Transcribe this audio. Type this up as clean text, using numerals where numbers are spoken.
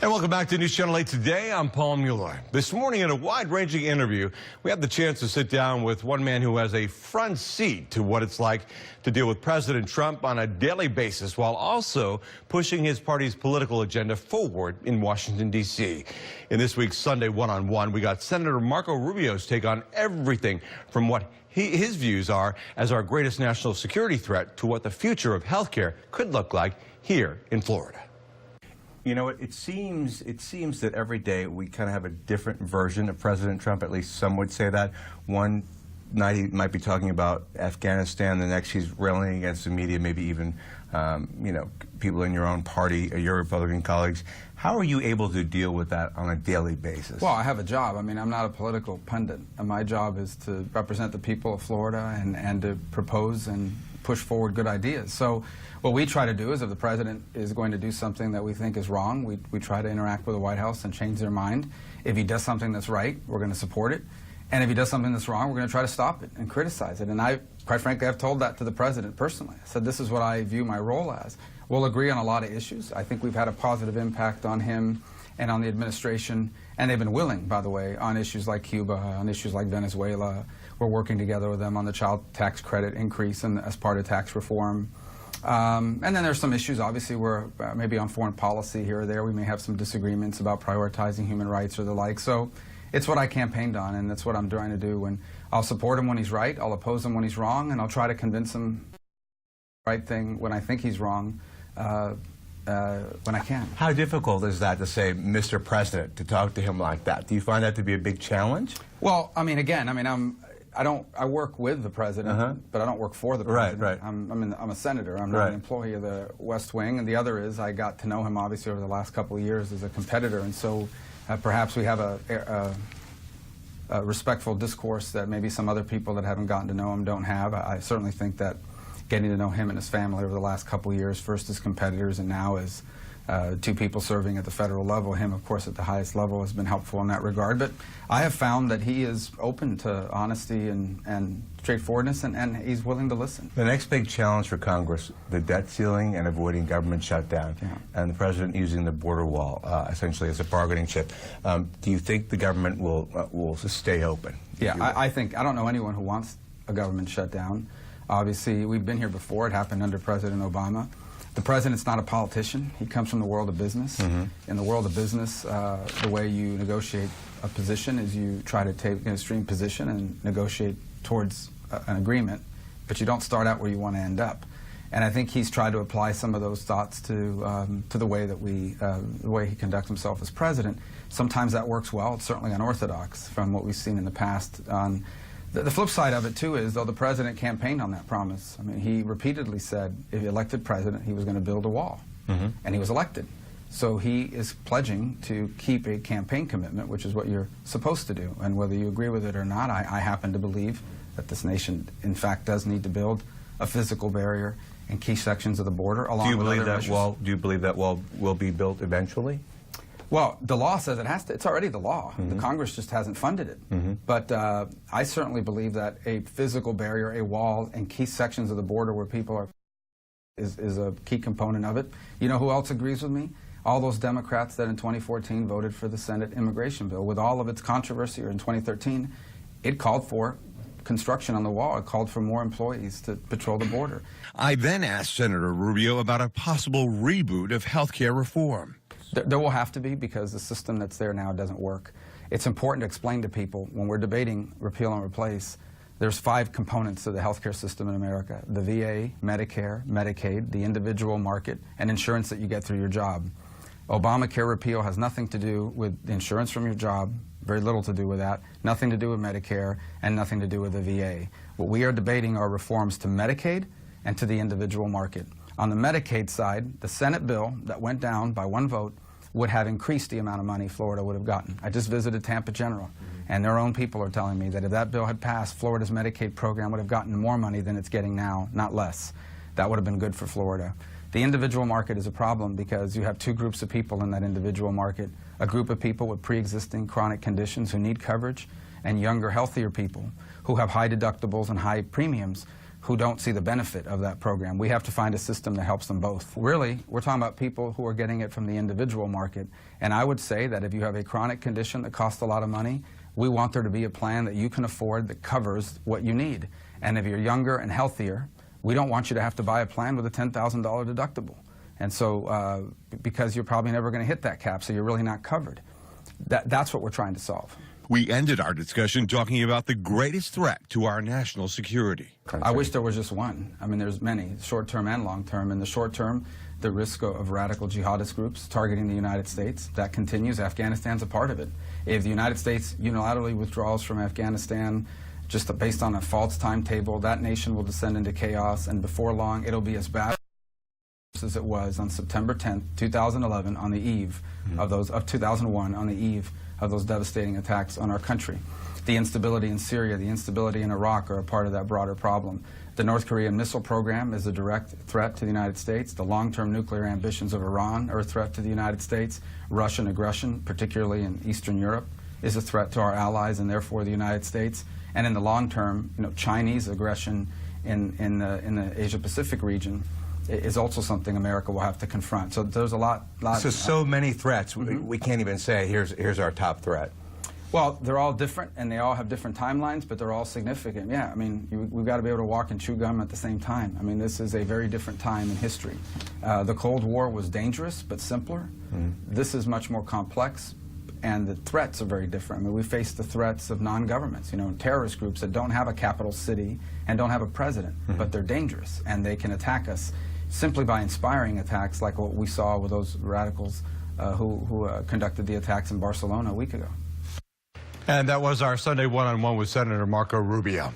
And welcome back to News Channel 8 Today. I'm Paul Mueller. This morning in a wide-ranging interview, we had the chance to sit down with one man who has a front seat to what it's like to deal with President Trump on a daily basis while also pushing his party's political agenda forward in Washington, D.C. In this week's Sunday One-on-One, we got Senator Marco Rubio's take on everything from what his views are as our greatest national security threat to what the future of health care could look like here in Florida. You know, it seems that every day we kind of have a different version of President Trump. At least some would say that. One night he might be talking about Afghanistan. The next he's railing against the media, maybe even, you know, people in your own party or your Republican colleagues. How are you able to deal with that on a daily basis? Well, I have a job. I mean, I'm not a political pundit. My job is to represent the people of Florida and to propose and push forward good ideas. So what we try to do is if the president is going to do something that we think is wrong, we try to interact with the White House and change their mind. If he does something that's right, we're going to support it. And if he does something that's wrong, we're going to try to stop it and criticize it. And I, quite frankly, I've told that to the president personally. I said, this is what I view my role as. We'll agree on a lot of issues. I think we've had a positive impact on him and on the administration. And they've been willing, by the way, on issues like Cuba, on issues like Venezuela. We're working together with them on the child tax credit increase and as part of tax reform. And then there's some issues, obviously, where maybe on foreign policy here or there we may have some disagreements about prioritizing human rights or the like. So it's what I campaigned on, and that's what I'm trying to do. And I'll support him when he's right, I'll oppose him when he's wrong, and I'll try to convince him the right thing when I think he's wrong when I can. How difficult is that to say, Mr. President, to talk to him like that? Do you find that to be a big challenge? Well, I mean, again, I work with the president, but I don't work for the president. Right. I'm a senator. I'm not an employee of the West Wing. And the other is I got to know him, obviously, over the last couple of years as a competitor. And so perhaps we have a respectful discourse that maybe some other people that haven't gotten to know him don't have. I certainly think that getting to know him and his family over the last couple of years, first as competitors and now as two people serving at the federal level, him, of course, at the highest level, has been helpful in that regard. But I have found that he is open to honesty and straightforwardness, and he's willing to listen. The next big challenge for Congress, the debt ceiling and avoiding government shutdown, and the president using the border wall essentially as a bargaining chip. Do you think the government will stay open? Yeah, I don't know anyone who wants a government shutdown. Obviously, we've been here before. It happened under President Obama. The president's not a politician. He comes from the world of business. In the world of business, the way you negotiate a position is you try to take an extreme position and negotiate towards an agreement, but you don't start out where you want to end up. And I think he's tried to apply some of those thoughts to the way that the way he conducts himself as president. Sometimes that works well. It's certainly unorthodox from what we've seen in the past. The flip side of it, too, is, though the president campaigned on that promise, I mean, he repeatedly said if he elected president, he was going to build a wall. And he was elected. So he is pledging to keep a campaign commitment, which is what you're supposed to do. And whether you agree with it or not, I happen to believe that this nation, in fact, does need to build a physical barrier in key sections of the border, along with other measures. Do you believe that wall will be built eventually? Well, the law says it has to. It's already the law. The Congress just hasn't funded it. But I certainly believe that a physical barrier, a wall, in key sections of the border where people are is a key component of it. You know who else agrees with me? All those Democrats that in 2014 voted for the Senate immigration bill. With all of its controversy, or in 2013, it called for construction on the wall. It called for more employees to patrol the border. I then asked Senator Rubio about a possible reboot of health care reform. There will have to be, because the system that's there now doesn't work. It's important to explain to people, when we're debating repeal and replace, there's 5 components to the healthcare system in America: the VA, Medicare, Medicaid, the individual market, and insurance that you get through your job. Obamacare repeal has nothing to do with the insurance from your job, very little to do with that, nothing to do with Medicare, and nothing to do with the VA. What we are debating are reforms to Medicaid and to the individual market. On the Medicaid side, the Senate bill that went down by 1 vote would have increased the amount of money Florida would have gotten. I just visited Tampa General, and their own people are telling me that if that bill had passed, Florida's Medicaid program would have gotten more money than it's getting now, not less. That would have been good for Florida. The individual market is a problem because you have 2 groups of people in that individual market: a group of people with pre-existing chronic conditions who need coverage, and younger, healthier people who have high deductibles and high premiums who don't see the benefit of that program. We have to find a system that helps them both. Really, we're talking about people who are getting it from the individual market. And I would say that if you have a chronic condition that costs a lot of money, we want there to be a plan that you can afford that covers what you need. And if you're younger and healthier, we don't want you to have to buy a plan with a $10,000 deductible. And so, because you're probably never going to hit that cap, so you're really not covered. That's what we're trying to solve. We ended our discussion talking about the greatest threat to our national security. I wish there was just one. I mean, there's many, short-term and long-term. In the short term, the risk of radical jihadist groups targeting the United States, that continues. Afghanistan's a part of it. If the United States unilaterally withdraws from Afghanistan, just based on a false timetable, that nation will descend into chaos, and before long, it'll be as bad as it was on September 10th, 2011, on the eve of 2001, on the eve of those devastating attacks on our country. The instability in Syria, the instability in Iraq are a part of that broader problem. The North Korean missile program is a direct threat to the United States. The long-term nuclear ambitions of Iran are a threat to the United States. Russian aggression, particularly in Eastern Europe, is a threat to our allies and therefore the United States. And in the long term, Chinese aggression in the Asia-Pacific region is also something America will have to confront. So there's a lot. So many threats. We can't even say here's our top threat. Well, they're all different, and they all have different timelines, but they're all significant. Yeah, I mean, we've got to be able to walk and chew gum at the same time. I mean, this is a very different time in history. The Cold War was dangerous, but simpler. This is much more complex, and the threats are very different. I mean, we face the threats of non-governments, terrorist groups that don't have a capital city and don't have a president, but they're dangerous, and they can attack us simply by inspiring attacks like what we saw with those radicals who conducted the attacks in Barcelona a week ago. And that was our Sunday one-on-one with Senator Marco Rubio.